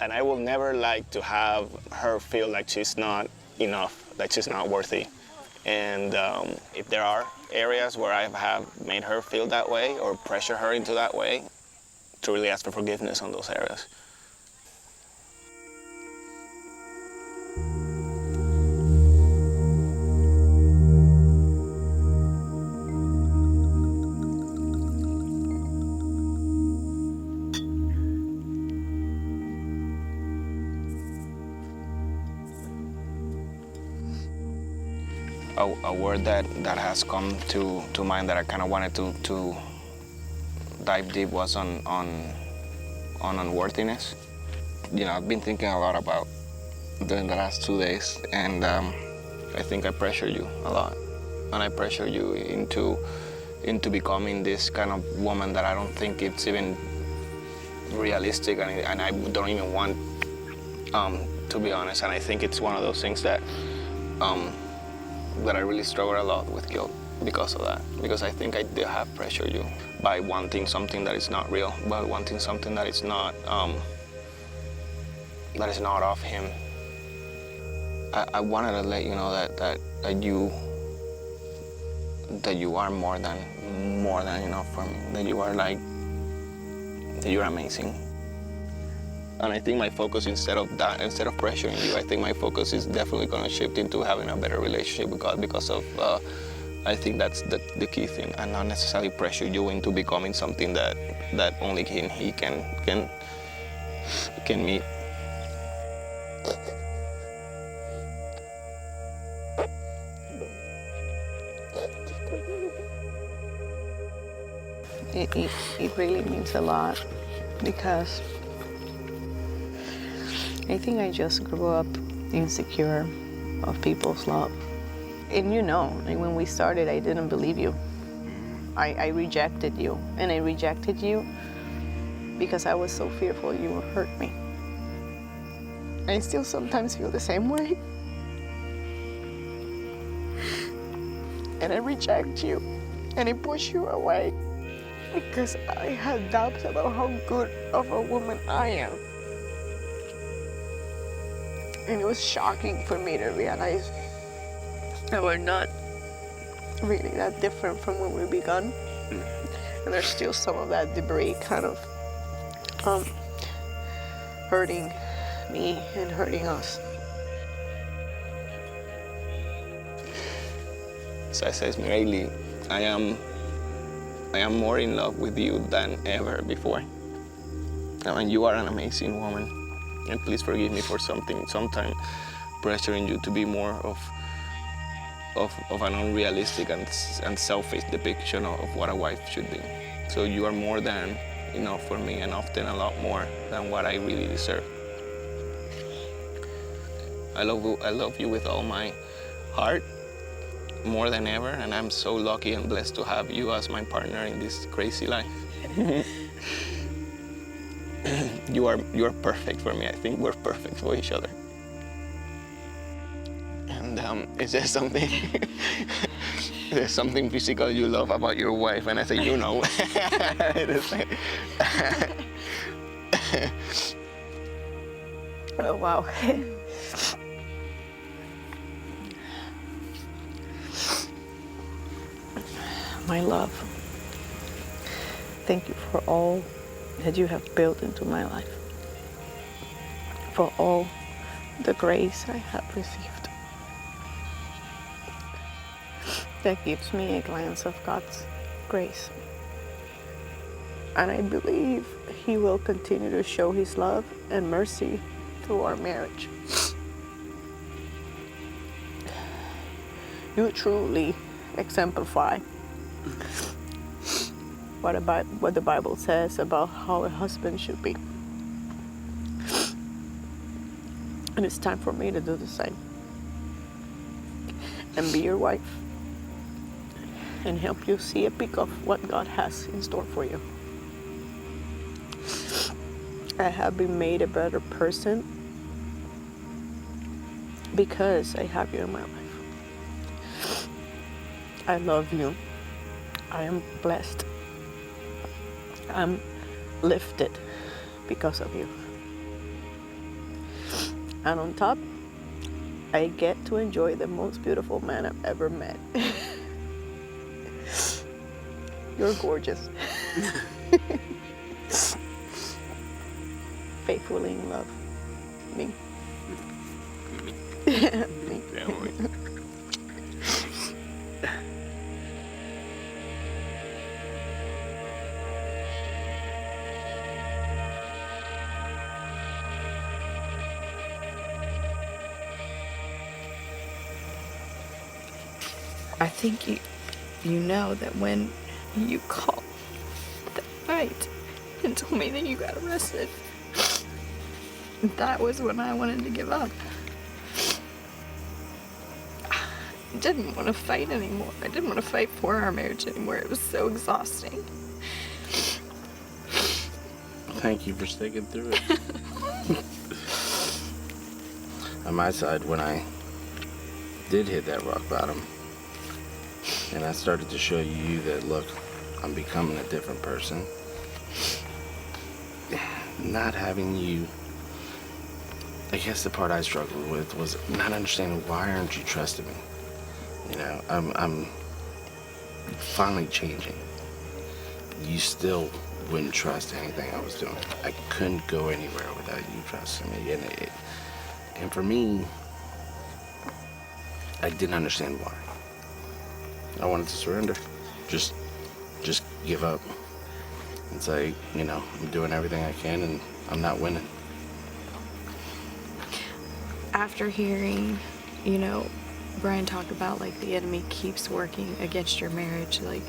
and I will never like to have her feel like she's not enough, like she's not worthy. And if there are areas where I have made her feel that way or pressure her into that way, to really ask for forgiveness on those areas. A word that has come to mind that I kind of wanted to dive deep was on unworthiness. You know, I've been thinking a lot about during the last 2 days, and I think I pressure you a lot, and I pressure you into becoming this kind of woman that I don't think it's even realistic, and I don't even want, to be honest. And I think it's one of those things that I really struggle a lot with guilt because of that. Because I think I did have pressure you by wanting something that is not real, by wanting something that is not of him. I wanted to let you know that you are more than enough for me. That you're amazing. And I think my focus, instead of pressuring you, I think my focus is definitely going to shift into having a better relationship with God, because of, I think that's the key thing, and not necessarily pressure you into becoming something that only he can meet. It really means a lot, because I think I just grew up insecure of people's love. And like when we started, I didn't believe you. I rejected you, and I rejected you because I was so fearful you would hurt me. I still sometimes feel the same way. And I reject you, and I push you away because I had doubts about how good of a woman I am. And it was shocking for me to realize that we're not really that different from when we began. And there's still some of that debris kind of hurting me and hurting us. As I said, lately, I am more in love with you than ever before. I mean, you are an amazing woman. And please forgive me for sometime pressuring you to be more of an unrealistic and selfish depiction of what a wife should be. So you are more than enough for me, and often a lot more than what I really deserve. I love you with all my heart, more than ever, and I'm so lucky and blessed to have you as my partner in this crazy life. You are perfect for me. I think we're perfect for each other. And is there something there's something physical you love about your wife? And I say, Oh, wow. My love, thank you for all that you have built into my life, for all the grace I have received. That gives me a glance of God's grace. And I believe He will continue to show His love and mercy through our marriage. You truly exemplify what the Bible says about how a husband should be. And it's time for me to do the same. And be your wife. and help you see a peek of what God has in store for you. I have been made a better person because I have you in my life. I love you. I am blessed. I'm lifted because of you. And on top, I get to enjoy the most beautiful man I've ever met. You're gorgeous. Faithfully in love. Me. Me. Family. I think you know that when you called that night and told me that you got arrested, that was when I wanted to give up. I didn't want to fight anymore. I didn't want to fight for our marriage anymore. It was so exhausting. Thank you for sticking through it. On my side, when I did hit that rock bottom, and I started to show you that, look, I'm becoming a different person. Not having you, I guess the part I struggled with was not understanding why aren't you trusting me? You know, I'm finally changing. You still wouldn't trust anything I was doing. I couldn't go anywhere without you trusting me. And for me, I didn't understand why. I wanted to surrender. Just give up and say, you know, I'm doing everything I can and I'm not winning. After hearing, you know, Brian talk about like the enemy keeps working against your marriage, like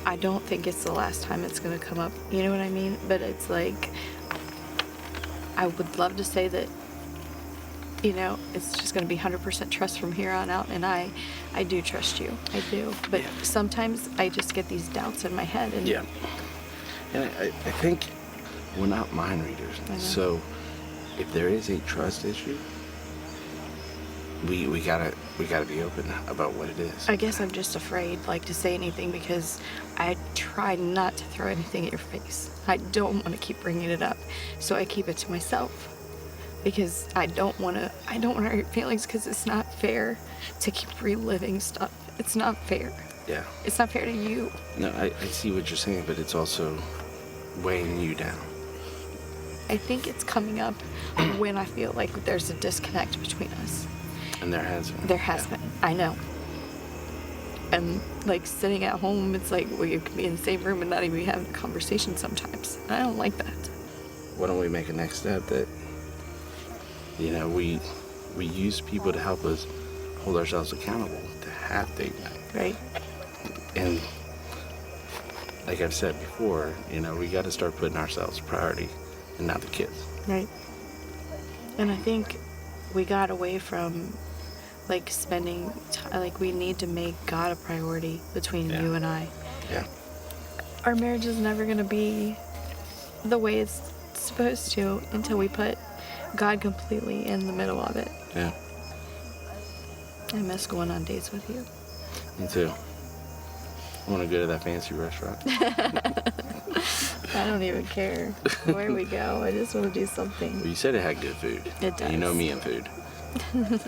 I don't think it's the last time it's gonna come up, you know what I mean? But it's like, I would love to say that, you know, it's just going to be 100% trust from here on out, and I do trust you. I do. But sometimes I just get these doubts in my head. And yeah. And I think we're not mind readers. So if there is a trust issue, we gotta be open about what it is. I guess I'm just afraid, like, to say anything because I try not to throw anything at your face. I don't want to keep bringing it up, so I keep it to myself. Because I don't want to hurt your feelings, because it's not fair to keep reliving stuff. It's not fair. Yeah. It's not fair to you. No, I see what you're saying, but it's also weighing you down. I think it's coming up when I feel like there's a disconnect between us. And there has been. There has been. I know. And like sitting at home, it's like, well, you can be in the same room and not even having a conversation sometimes. I don't like that. Why don't we make a next step that, you know, we use people to help us hold ourselves accountable to have date night. Right. And like I've said before, you know, we got to start putting ourselves priority and not the kids. Right. And I think we got away from like spending time, like we need to make God a priority between you and I. Yeah. Our marriage is never going to be the way it's supposed to until we put God completely in the middle of it. Yeah. I miss going on dates with you. Me too. I want to go to that fancy restaurant. I don't even care where we go. I just want to do something. Well, you said it had good food. It does. You know me and food.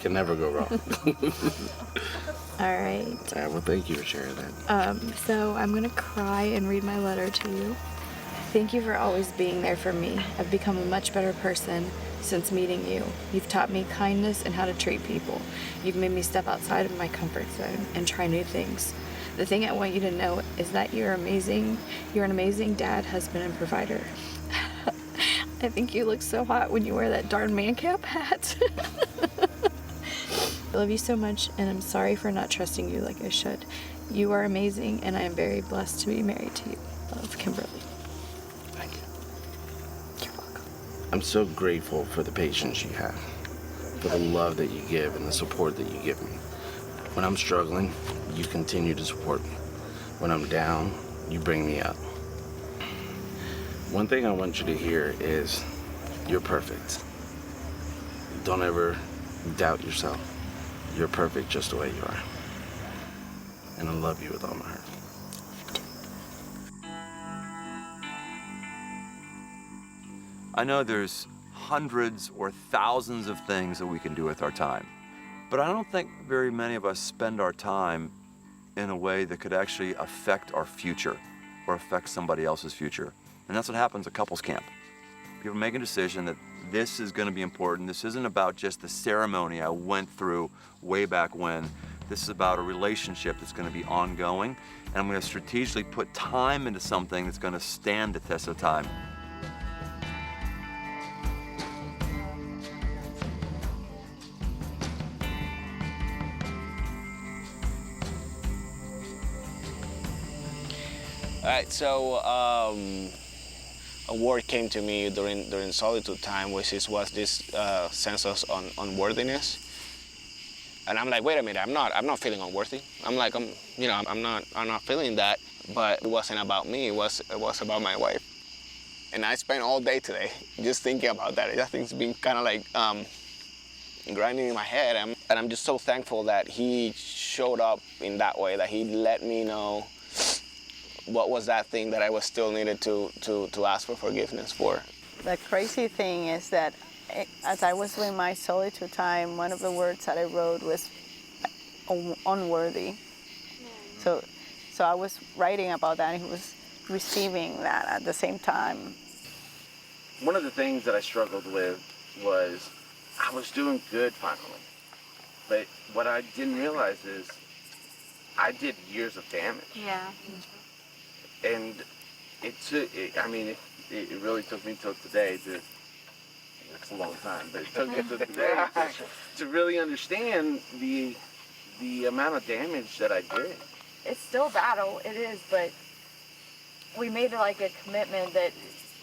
Can never go wrong. All right. All right, well, thank you for sharing that. So I'm going to cry and read my letter to you. Thank you for always being there for me. I've become a much better person since meeting you. You've taught me kindness and how to treat people. You've made me step outside of my comfort zone and try new things. The thing I want you to know is that you're amazing. You're an amazing dad, husband, and provider. I think you look so hot when you wear that darn man cap hat. I love you so much, and I'm sorry for not trusting you like I should. You are amazing, and I am very blessed to be married to you. Love, Kimberly. Thank you. You're welcome. I'm so grateful for the patience you have, for the love that you give and the support that you give me. When I'm struggling, you continue to support me. When I'm down, you bring me up. One thing I want you to hear is you're perfect. Don't ever doubt yourself. You're perfect just the way you are. And I love you with all my heart. I know there's hundreds or thousands of things that we can do with our time, but I don't think very many of us spend our time in a way that could actually affect our future or affect somebody else's future. And that's what happens at couples camp. People make a decision that this is going to be important. This isn't about just the ceremony I went through way back when. This is about a relationship that's going to be ongoing, and I'm going to strategically put time into something that's going to stand the test of time. All right, so a word came to me during solitude time, which was this sense of unworthiness. And I'm like, wait a minute, I'm not feeling unworthy. I'm not feeling that. But it wasn't about me. It was about my wife. And I spent all day today just thinking about that. That thing's been kind of like grinding in my head. And I'm just so thankful that he showed up in that way, that he let me know what was that thing that I was still needed to ask for forgiveness for. The crazy thing is that as I was doing my solitude time, one of the words that I wrote was unworthy. So I was writing about that, and he was receiving that at the same time. One of the things that I struggled with was I was doing good finally. But what I didn't realize is I did years of damage. Yeah. And it really took me till today to, that's a long time, but it took me till today to really understand the amount of damage that I did. It's still a battle, it is, but we made like a commitment that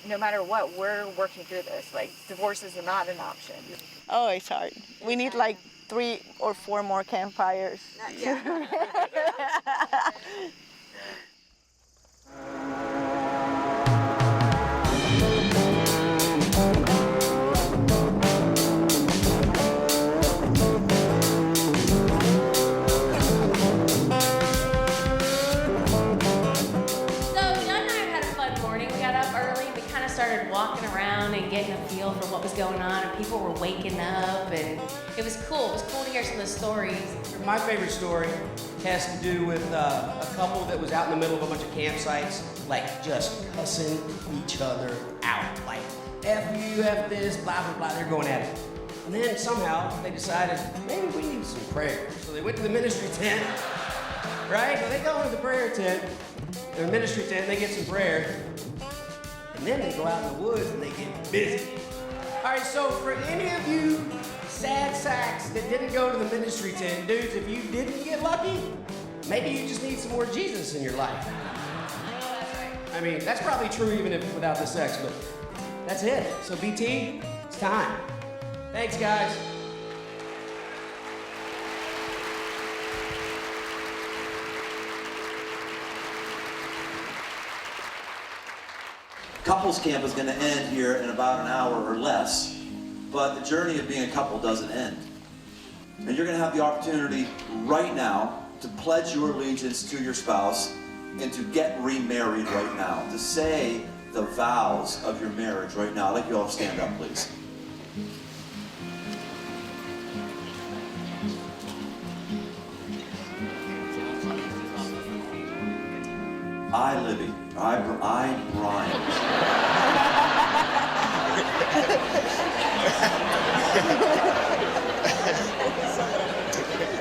no matter what, we're working through this. Like, divorce is not an option. Oh, it's hard. We need like 3 or 4 more campfires. Yeah. Started walking around and getting a feel for what was going on, and people were waking up, and it was cool. It was cool to hear some of the stories. My favorite story has to do with a couple that was out in the middle of a bunch of campsites, like just cussing each other out. Like, F you, F this, blah, blah, blah, they're going at it. And then somehow they decided, maybe we need some prayer. So they went to the ministry tent, right? So they go into the prayer tent, their ministry tent, they get some prayer. And then they go out in the woods and they get busy. All right, so for any of you sad sacks that didn't go to the ministry tent, dudes, if you didn't get lucky, maybe you just need some more Jesus in your life. I mean, that's probably true even without the sex, but that's it. So BT, it's time. Thanks, guys. Couples camp is going to end here in about an hour or less, but the journey of being a couple doesn't end. And you're going to have the opportunity right now to pledge your allegiance to your spouse and to get remarried right now, to say the vows of your marriage right now. I'd like you all to stand up, please. I, Libby. I, Brian.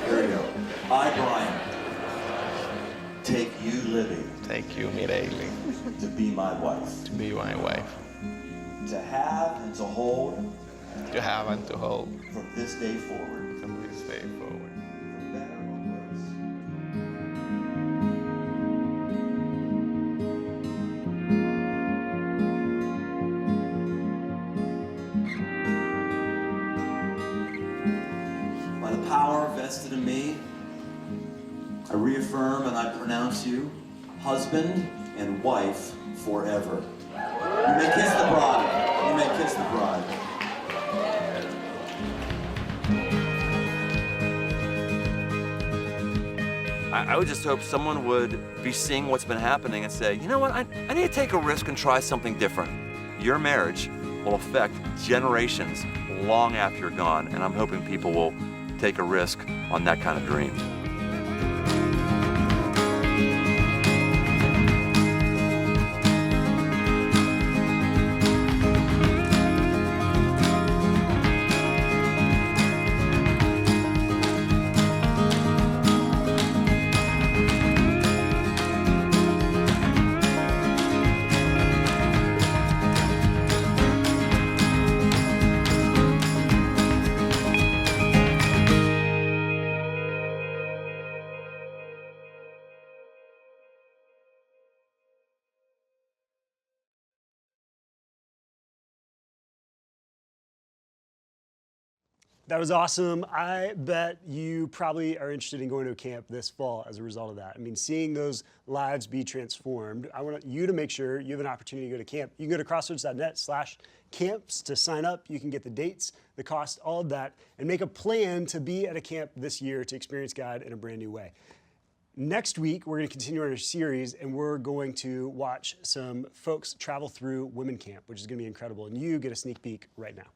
Here we go. I, Brian. Take you, Libby. Take you, Mireille. To be my wife. To be my wife. To have and to hold. To have and to hold. From this day forward. From this day forward. By the power vested in me, I reaffirm and I pronounce you husband and wife forever. You may kiss the bride. You may kiss the bride. I would just hope someone would be seeing what's been happening and say, you know what, I need to take a risk and try something different. Your marriage will affect generations long after you're gone, and I'm hoping people will take a risk on that kind of dream. That was awesome. I bet you probably are interested in going to a camp this fall as a result of that. I mean, seeing those lives be transformed. I want you to make sure you have an opportunity to go to camp. You can go to crossroads.net/camps to sign up. You can get the dates, the cost, all of that, and make a plan to be at a camp this year to experience God in a brand new way. Next week, we're going to continue our series, and we're going to watch some folks travel through women camp, which is going to be incredible. And you get a sneak peek right now.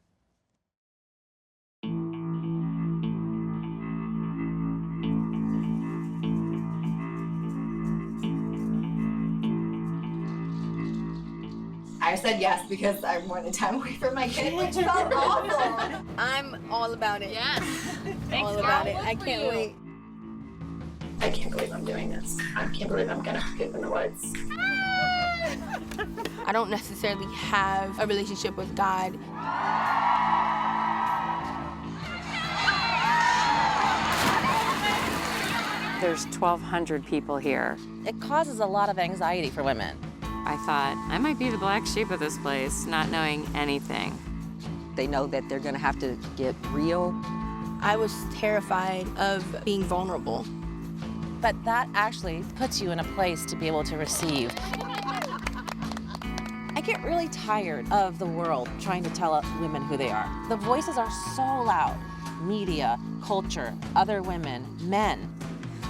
I said yes because I wanted time away from my kid, which felt awful. I'm all about it. Yes. All about it. I can't wait. I can't believe I'm doing this. I can't believe I'm gonna poop in the woods. I don't necessarily have a relationship with God. There's 1,200 people here. It causes a lot of anxiety for women. I thought, I might be the black sheep of this place, not knowing anything. They know that they're gonna have to get real. I was terrified of being vulnerable. But that actually puts you in a place to be able to receive. I get really tired of the world trying to tell women who they are. The voices are so loud. Media, culture, other women, men.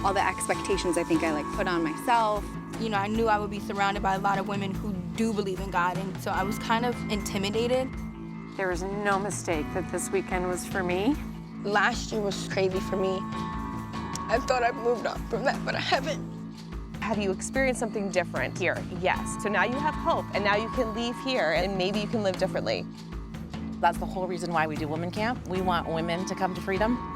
All the expectations I think I put on myself. You know, I knew I would be surrounded by a lot of women who do believe in God, and so I was kind of intimidated. There was no mistake that this weekend was for me. Last year was crazy for me. I thought I'd moved on from that, but I haven't. Have you experienced something different here? Yes. So now you have hope, and now you can leave here, and maybe you can live differently. That's the whole reason why we do women camp. We want women to come to freedom.